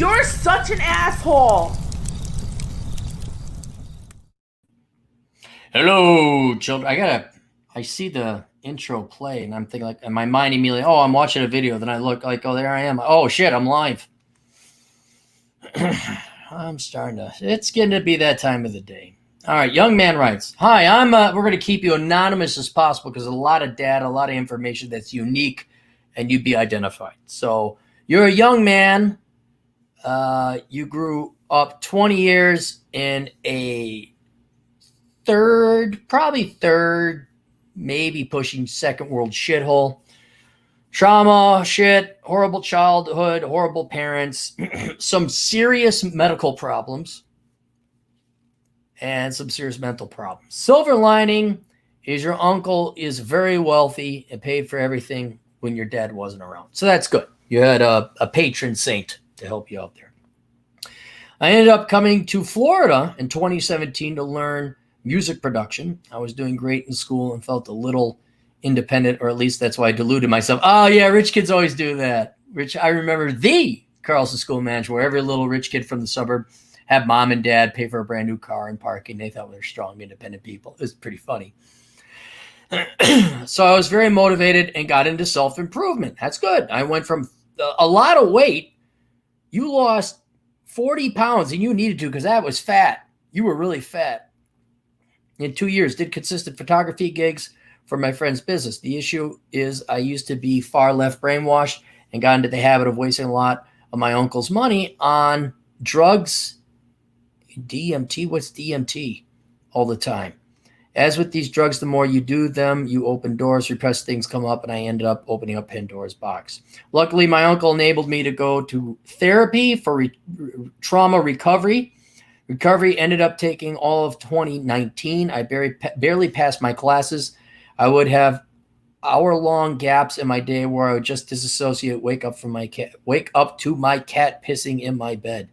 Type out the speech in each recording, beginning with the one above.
You're such an asshole. Hello, children. I see the intro play, and I'm thinking, like, in my mind immediately, oh, I'm watching a video. Then I look like, oh, there I am. Oh, shit, I'm live. It's getting to be that time of the day. All right, young man writes, hi, we're going to keep you anonymous as possible because a lot of data, a lot of information that's unique, and you'd be identified. So you're a young man. You grew up 20 years in a probably third, maybe pushing second world shithole. Trauma, shit, horrible childhood, horrible parents, some serious medical problems, and some serious mental problems. Silver lining is your uncle is very wealthy and paid for everything when your dad wasn't around. So that's good. You had a patron saint to help you out there. I ended up coming to Florida in 2017 to learn music production. I was doing great in school and felt a little independent, or at least that's why I deluded myself. Oh yeah, rich kids always do that. I remember the Carlson School Manager, where every little rich kid from the suburb had mom and dad pay for a brand new car and parking. They thought we were strong, independent people. It was pretty funny. So I was very motivated and got into self-improvement. That's good. I went from a lot of weight. You lost 40 pounds, and you needed to, because that was fat. You were really fat. In 2 years, did consistent photography gigs for my friend's business. The issue is I used to be far left brainwashed and got into the habit of wasting a lot of my uncle's money on drugs, DMT. What's DMT? All the time. As with these drugs, the more you do them, you open doors, repressed things come up, and I ended up opening up Pandora's box. Luckily, my uncle enabled me to go to therapy for trauma recovery. Recovery ended up taking all of 2019. I barely passed my classes. I would have hour-long gaps in my day where I would just disassociate, wake up to my cat pissing in my bed.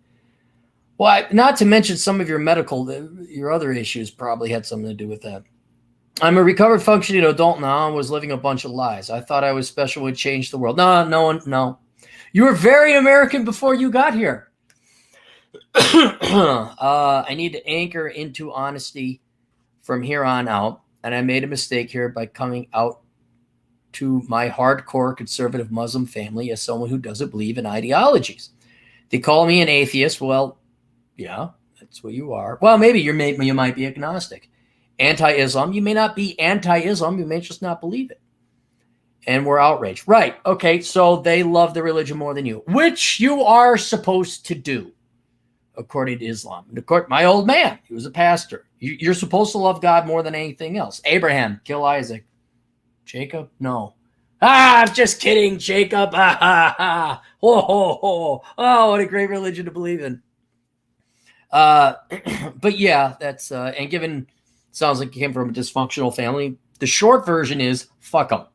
Well, not to mention some of your other issues probably had something to do with that. I'm a recovered functioning adult now and was living a bunch of lies. I thought I was special, would change the world. No. You were very American before you got here. I need to anchor into honesty from here on out, and I made a mistake here by coming out to my hardcore conservative Muslim family as someone who doesn't believe in ideologies. They call me an atheist. Well, yeah, that's what you are. Well, maybe you might be agnostic. Anti-Islam, you may not be anti-Islam, you may just not believe it. And we're outraged. Right, okay, so they love the religion more than you, which you are supposed to do, according to Islam. And my old man, he was a pastor. You're supposed to love God more than anything else. Abraham, kill Isaac. Jacob, no. I'm just kidding, Jacob. Ho, ho, ho. Oh, what a great religion to believe in. But yeah, that's, and given, sounds like you came from a dysfunctional family, the short version is, fuck them.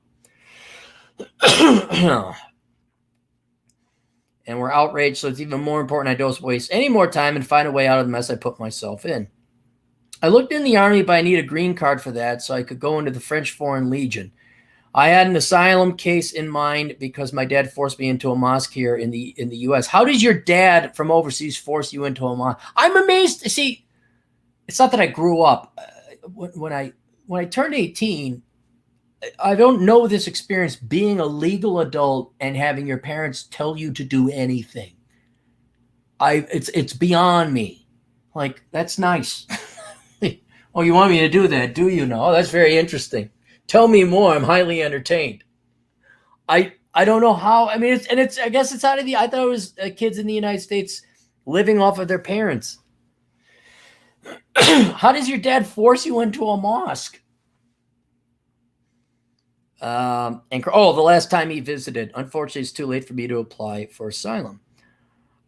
And we're outraged, so it's even more important I don't waste any more time and find a way out of the mess I put myself in. I looked in the Army, but I need a green card for that, so I could go into the French Foreign Legion. I had an asylum case in mind because my dad forced me into a mosque here in the U.S. How did your dad from overseas force you into a mosque? I'm amazed. See, it's not that I grew up. When I turned 18, I don't know this experience being a legal adult and having your parents tell you to do anything. It's beyond me. Like, that's nice. Oh, you want me to do that, do you? No, that's very interesting. Tell me more. I'm highly entertained. I don't know how. I mean, I guess it's out of I thought it was kids in the United States living off of their parents. How does your dad force you into a mosque? The last time he visited. Unfortunately, it's too late for me to apply for asylum.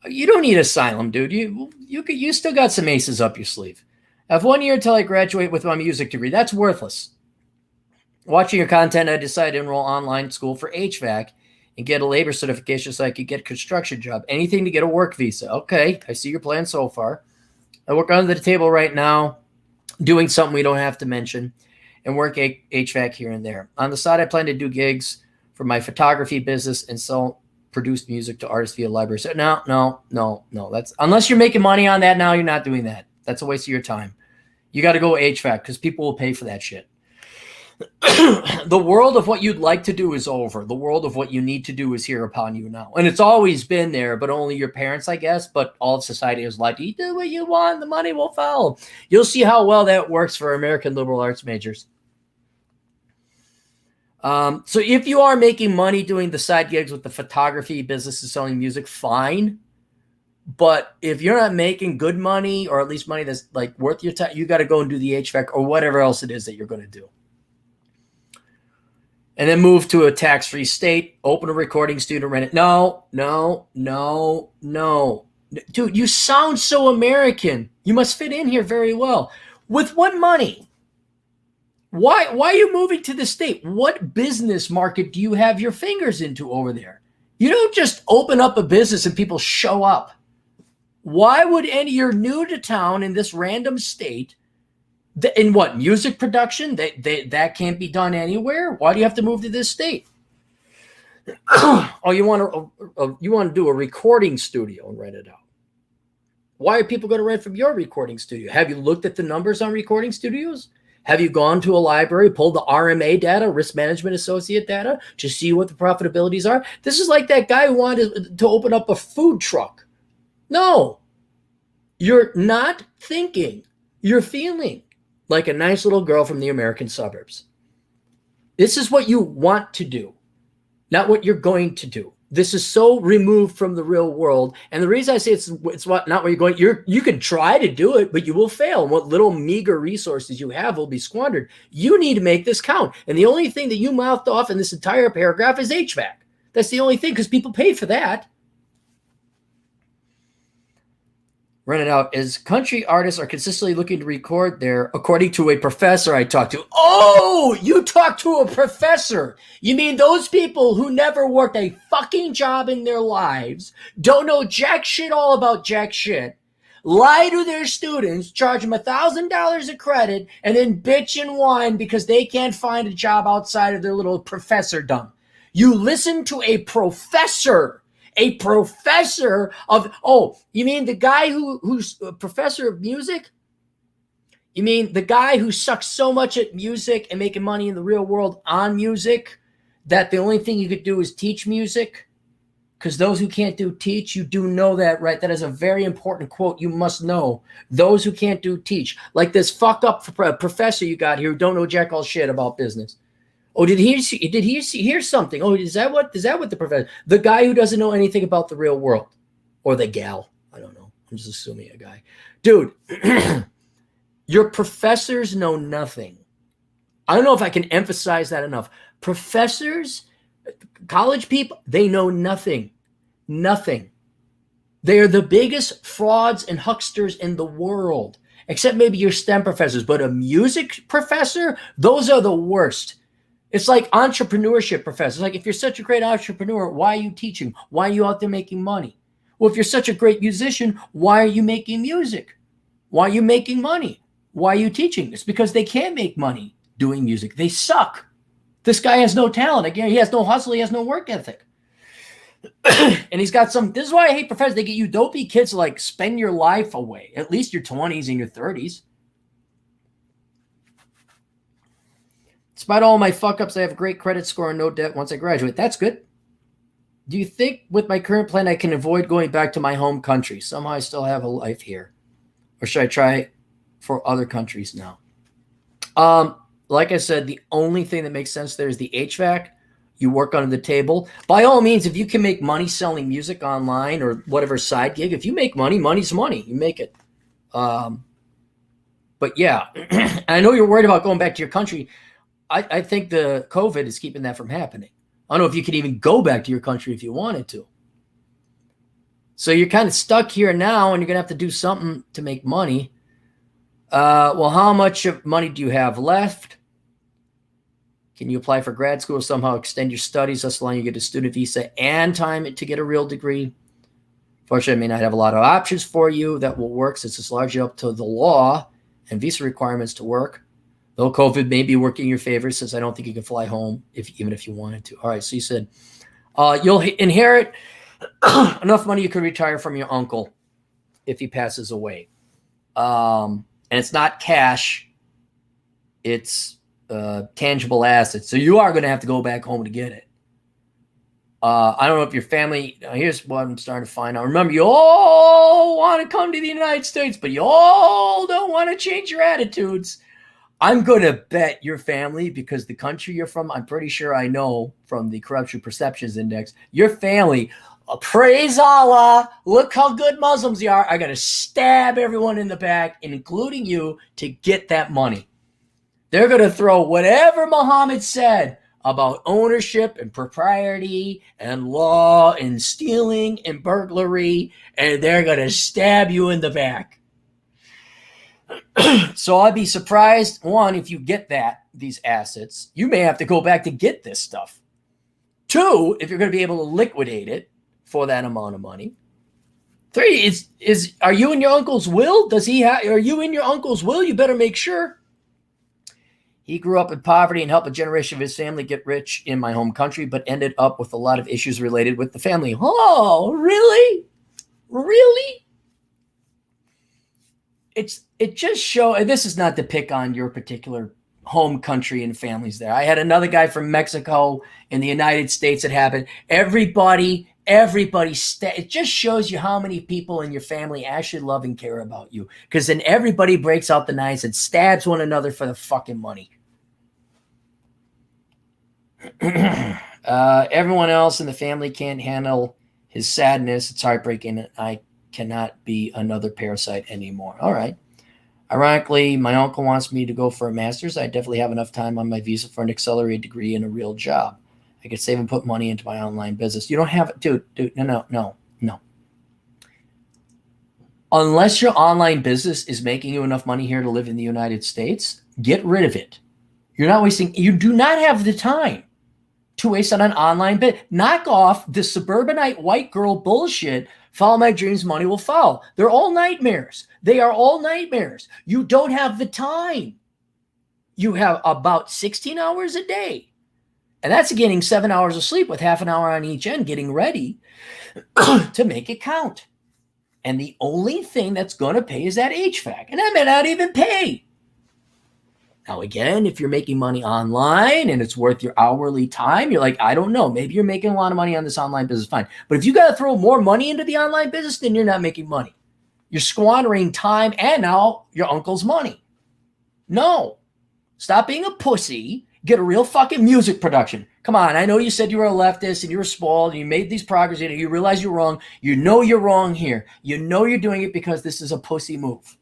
You don't need asylum, dude. You still got some aces up your sleeve. I have 1 year until I graduate with my music degree. That's worthless. Watching your content, I decided to enroll online school for HVAC and get a labor certification so I could get a construction job. Anything to get a work visa. Okay, I see your plan so far. I work under the table right now, doing something we don't have to mention, and work HVAC here and there. On the side, I plan to do gigs for my photography business and sell produced music to artists via library. So no. That's unless you're making money on that now, you're not doing that. That's a waste of your time. You got to go HVAC because people will pay for that shit. The world of what you'd like to do is over. The world of what you need to do is here upon you now. And it's always been there, but only your parents, I guess. But all of society is like, you do what you want, the money will follow. You'll see how well that works for American liberal arts majors. So if you are making money doing the side gigs with the photography business and selling music, fine. But if you're not making good money, or at least money that's like worth your time, you got to go and do the HVAC or whatever else it is that you're going to do. And then move to a tax-free state, open a recording studio, rent it. No. Dude, you sound so American. You must fit in here very well. With what money? Why are you moving to the state? What business market do you have your fingers into over there? You don't just open up a business and people show up. Why would you're new to town in this random state? In what, music production? That can't be done anywhere. Why do you have to move to this state? Oh, you want to do a recording studio and rent it out. Why are people going to rent from your recording studio? Have you looked at the numbers on recording studios? Have you gone to a library, pulled the RMA data, Risk Management Associate data, to see what the profitabilities are? This is like that guy who wanted to open up a food truck. No, you're not thinking. You're feeling like a nice little girl from the American suburbs. This is what you want to do, not what you're going to do. This is so removed from the real world. And the reason I say it's not where you're going, you can try to do it, but you will fail. And what little meager resources you have will be squandered. You need to make this count. And the only thing that you mouthed off in this entire paragraph is HVAC. That's the only thing, because people pay for that. Run it out. As country artists are consistently looking to record there, according to a professor I talked to. Oh, you talked to a professor. You mean those people who never worked a fucking job in their lives, don't know jack shit all about jack shit, lie to their students, charge them $1,000 a credit, and then bitch and whine because they can't find a job outside of their little professordom. You listen to a professor. A professor of, you mean the guy who's a professor of music? You mean the guy who sucks so much at music and making money in the real world on music that the only thing you could do is teach music? Because those who can't do teach, you do know that, right? That is a very important quote you must know. Those who can't do teach. Like this fuck up professor you got here who don't know jack all shit about business. Oh, did he hear something? Oh, is that what the professor, the guy who doesn't know anything about the real world, or the gal? I don't know. I'm just assuming a guy. Dude, your professors know nothing. I don't know if I can emphasize that enough. Professors, college people, they know nothing. Nothing. They are the biggest frauds and hucksters in the world, except maybe your STEM professors. But a music professor, those are the worst. It's like entrepreneurship professors. Like, if you're such a great entrepreneur, why are you teaching? Why are you out there making money? Well, if you're such a great musician, why are you making music? Why are you making money? Why are you teaching? It's because they can't make money doing music. They suck. This guy has no talent. Again, he has no hustle. He has no work ethic. And he's got this is why I hate professors. They get you dopey kids to like spend your life away, at least your 20s and your 30s. Despite all my fuck-ups, I have a great credit score and no debt once I graduate. That's good. Do you think with my current plan I can avoid going back to my home country? Somehow I still have a life here. Or should I try for other countries now? Like I said, the only thing that makes sense there is the HVAC. You work under the table. By all means, if you can make money selling music online or whatever side gig, if you make money, money's money. You make it. But yeah, I know you're worried about going back to your country. I think the COVID is keeping that from happening. I don't know if you could even go back to your country if you wanted to. So you're kind of stuck here now, and you're going to have to do something to make money. Well, how much of money do you have left? Can you apply for grad school or somehow extend your studies, thus allowing you to get a student visa and time to get a real degree? Fortunately, I may not have a lot of options for you that will work, since it's largely up to the law and visa requirements to work. Though COVID may be working in your favor, since I don't think you can fly home even if you wanted to. All right, so you said, You'll inherit enough money you could retire from your uncle if he passes away. And it's not cash, it's tangible assets. So you are going to have to go back home to get it. I don't know if your family, here's what I'm starting to find out. Remember, you all want to come to the United States, but you all don't want to change your attitudes. I'm going to bet your family, because the country you're from, I'm pretty sure I know from the Corruption Perceptions Index, your family, praise Allah, look how good Muslims you are. I got to stab everyone in the back, including you, to get that money. They're going to throw whatever Muhammad said about ownership and propriety and law and stealing and burglary, and they're going to stab you in the back. So I'd be surprised, one, if you get these assets, you may have to go back to get this stuff. Two, if you're going to be able to liquidate it for that amount of money. Three, are you in your uncle's will? Are you in your uncle's will? You better make sure. He grew up in poverty and helped a generation of his family get rich in my home country, but ended up with a lot of issues related with the family. Oh, really? Really? It just shows, and this is not to pick on your particular home country and families there. I had another guy from Mexico in the United States that happened. Everybody, it just shows you how many people in your family actually love and care about you. Because then everybody breaks out the knives and stabs one another for the fucking money. Everyone else in the family can't handle his sadness. It's heartbreaking. I cannot be another parasite anymore. All right. Ironically, my uncle wants me to go for a master's. I definitely have enough time on my visa for an accelerated degree and a real job. I could save and put money into my online business. You don't have it, dude, no. Unless your online business is making you enough money here to live in the United States, get rid of it. You're not wasting, you do not have the time to waste on an online bit. Knock off the suburbanite white girl bullshit. Follow my dreams, money will follow. They're all nightmares. They are all nightmares. You don't have the time. You have about 16 hours a day. And that's getting 7 hours of sleep with half an hour on each end, getting ready to make it count. And the only thing that's going to pay is that HVAC. And that may not even pay. Now, again, if you're making money online and it's worth your hourly time, you're like, I don't know, maybe you're making a lot of money on this online business, fine. But if you got to throw more money into the online business, then you're not making money. You're squandering time and now your uncle's money. No. Stop being a pussy. Get a real fucking music production. Come on, I know you said you were a leftist and you were spoiled and you made these progress and you realize you're wrong. You know you're wrong here. You know you're doing it because this is a pussy move.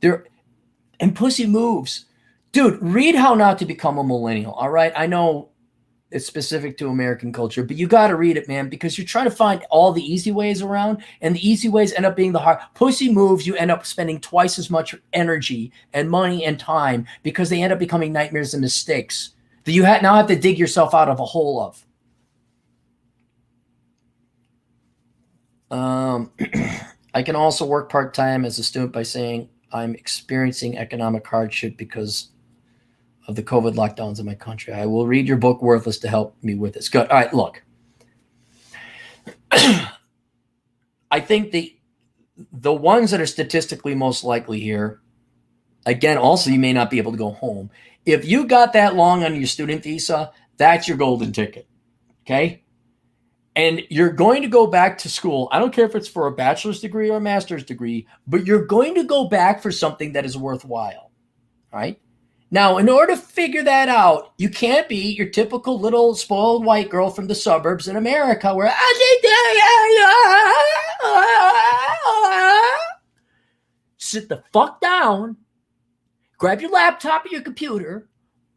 And pussy moves. Dude, read How Not to Become a Millennial, all right? I know it's specific to American culture, but you got to read it, man, because you're trying to find all the easy ways around, and the easy ways end up being the hard. Pussy moves, you end up spending twice as much energy and money and time because they end up becoming nightmares and mistakes that you now have to dig yourself out of a hole of. I can also work part-time as a student by saying I'm experiencing economic hardship because of the COVID lockdowns in my country. I will read your book, Worthless, to help me with this. Good. All right, look. I think the ones that are statistically most likely here, again, also you may not be able to go home. If you got that long on your student visa, that's your golden ticket, okay? And you're going to go back to school. I don't care if it's for a bachelor's degree or a master's degree, but you're going to go back for something that is worthwhile, all right? Now, in order to figure that out, you can't be your typical little spoiled white girl from the suburbs in America where sit the fuck down, grab your laptop or your computer,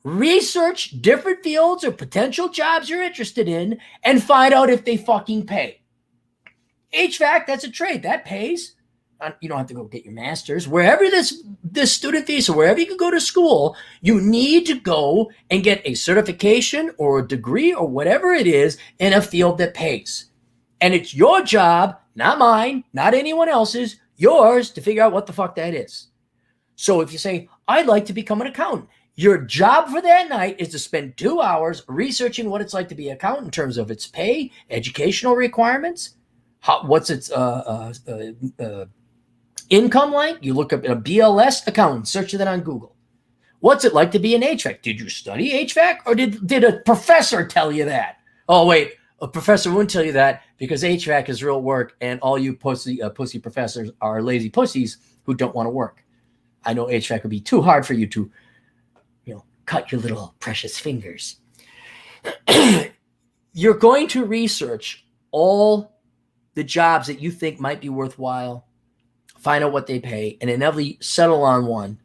research different fields or potential jobs you're interested in, and find out if they fucking pay. HVAC, that's a trade. That pays. You don't have to go get your master's. Wherever this student visa, wherever you can go to school, you need to go and get a certification or a degree or whatever it is in a field that pays. And it's your job, not mine, not anyone else's, yours to figure out what the fuck that is. So if you say, I'd like to become an accountant, Your job for that night is to spend 2 hours researching what it's like to be an accountant in terms of its pay, educational requirements, what's its income like. You look up a BLS accountant, search that on Google. What's it like to be an HVAC? Did you study HVAC or did a professor tell you that? Oh, wait, a professor wouldn't tell you that because HVAC is real work and all you pussy professors are lazy pussies who don't want to work. I know HVAC would be too hard for you to, cut your little precious fingers. You're going to research all the jobs that you think might be worthwhile, find out what they pay, and inevitably settle on one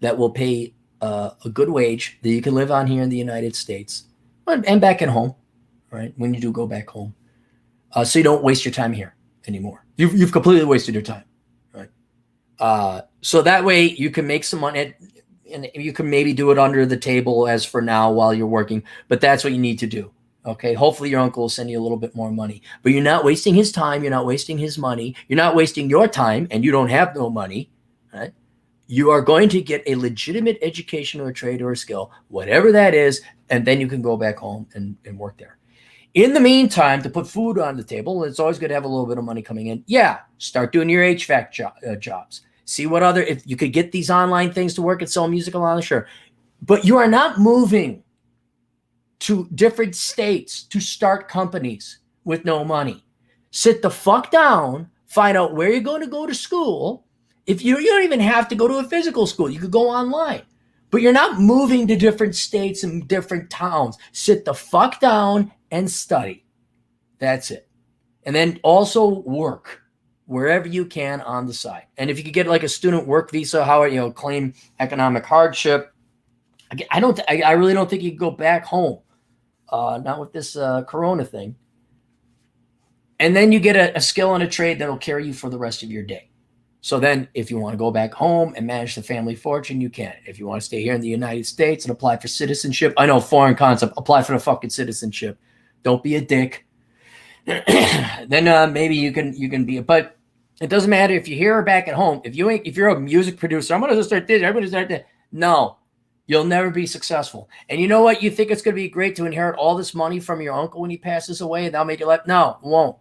that will pay a good wage that you can live on here in the United States and back at home, right? When you do go back home, so you don't waste your time here anymore. You've completely wasted your time, right? So that way you can make some money, and you can maybe do it under the table as for now while you're working, but that's what you need to do. Okay. Hopefully your uncle will send you a little bit more money, but you're not wasting his time. You're not wasting his money. You're not wasting your time, and you don't have no money, right? You are going to get a legitimate education or a trade or a skill, whatever that is, and then you can go back home and work there. In the meantime, to put food on the table, it's always good to have a little bit of money coming in. Yeah, start doing your HVAC jobs. See what if you could get these online things to work and sell music online, sure. But you are not moving to different states to start companies with no money. Sit the fuck down, find out where you're going to go to school. If you don't even have to go to a physical school, you could go online. But you're not moving to different states and different towns. Sit the fuck down and study. That's it. And then also work wherever you can on the side. And if you could get like a student work visa, claim economic hardship. I really don't think you could go back home. Not with this Corona thing. And then you get a skill and a trade that'll carry you for the rest of your day. So then if you want to go back home and manage the family fortune, you can. If you want to stay here in the United States and apply for citizenship, I know, foreign concept, apply for the fucking citizenship. Don't be a dick. Then maybe you can be, but it doesn't matter if you're here or back at home. If you're a music producer, I'm going to start this, I'm going to start that. No, you'll never be successful. And you know what? You think it's going to be great to inherit all this money from your uncle when he passes away and that'll make your life? No, it won't.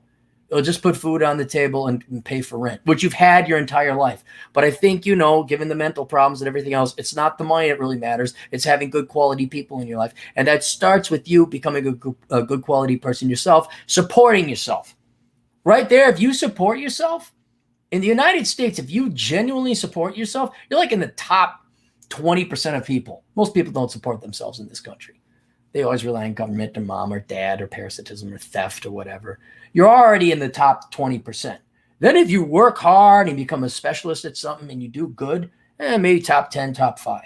It'll just put food on the table and pay for rent, which you've had your entire life. But I think, given the mental problems and everything else, it's not the money that really matters. It's having good quality people in your life. And that starts with you becoming a good quality person yourself, supporting yourself. Right there, if you support yourself, in the United States, if you genuinely support yourself, you're like in the top 20% of people. Most people don't support themselves in this country. They always rely on government or mom or dad or parasitism or theft or whatever. You're already in the top 20%. Then if you work hard and become a specialist at something and you do good, maybe top 10, top 5.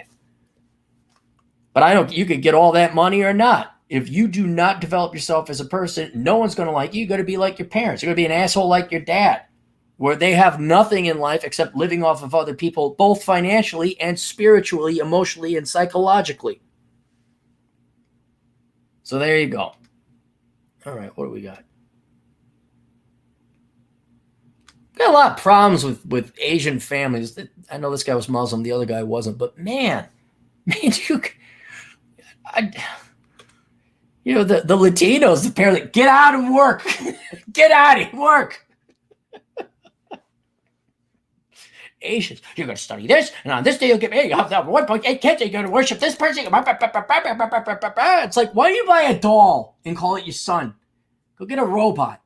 But you could get all that money or not. If you do not develop yourself as a person, no one's going to like you. You're going to be like your parents. You're going to be an asshole like your dad, where they have nothing in life except living off of other people, both financially and spiritually, emotionally, and psychologically. So there you go. All right, what do we got? Got a lot of problems with Asian families. I know this guy was Muslim, the other guy wasn't, but man, the Latinos apparently get out and work. Get out and work. Asians, you're going to study this, and on this day you'll get married. You'll have 1.8 kids. You're going to worship this person. It's like, why do you buy a doll and call it your son? Go get a robot.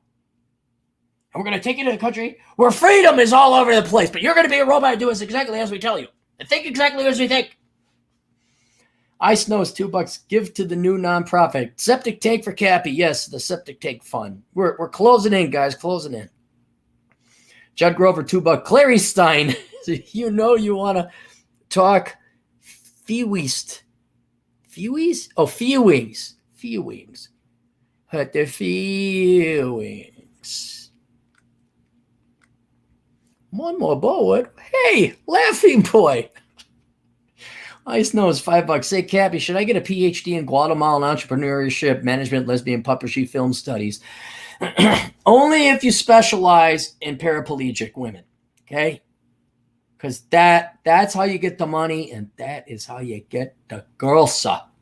And we're going to take you to a country where freedom is all over the place, but you're going to be a robot and do us exactly as we tell you. And think exactly as we think. Ice Nose, $2. Give to the new nonprofit. Septic tank for Cappy. Yes, the septic tank fund. We're closing in, guys. Closing in. Judd Grover, $2. Clary Stein. You want to talk Feewings. Feewies? Oh, Feewings. Feewings. Hurt their feelings. One more board. Hey, Laughing Boy. Ice Nose, $5. Say, Cappy, should I get a PhD in Guatemalan entrepreneurship, management, lesbian puppetry, film studies? Only if you specialize in paraplegic women, okay? Because that's how you get the money, and that is how you get the girls up.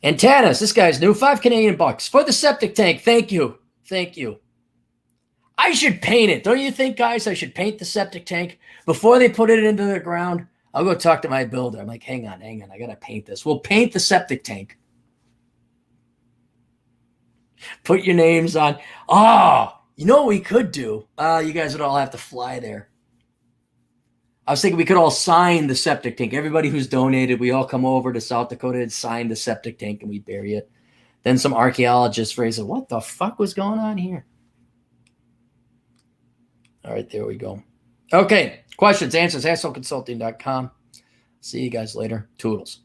Antennas, this guy's new, 5 Canadian bucks for the septic tank. Thank you. Thank you. I should paint it. Don't you think, guys, I should paint the septic tank before they put it into the ground? I'll go talk to my builder. I'm like, hang on. I got to paint this. We'll paint the septic tank. Put your names on. Oh, you know what we could do? You guys would all have to fly there. I was thinking we could all sign the septic tank. Everybody who's donated, we all come over to South Dakota and sign the septic tank, and we bury it. Then some archaeologists raise it. What the fuck was going on here? All right, there we go. Okay, questions, answers, assholeconsulting.com. See you guys later. Toodles.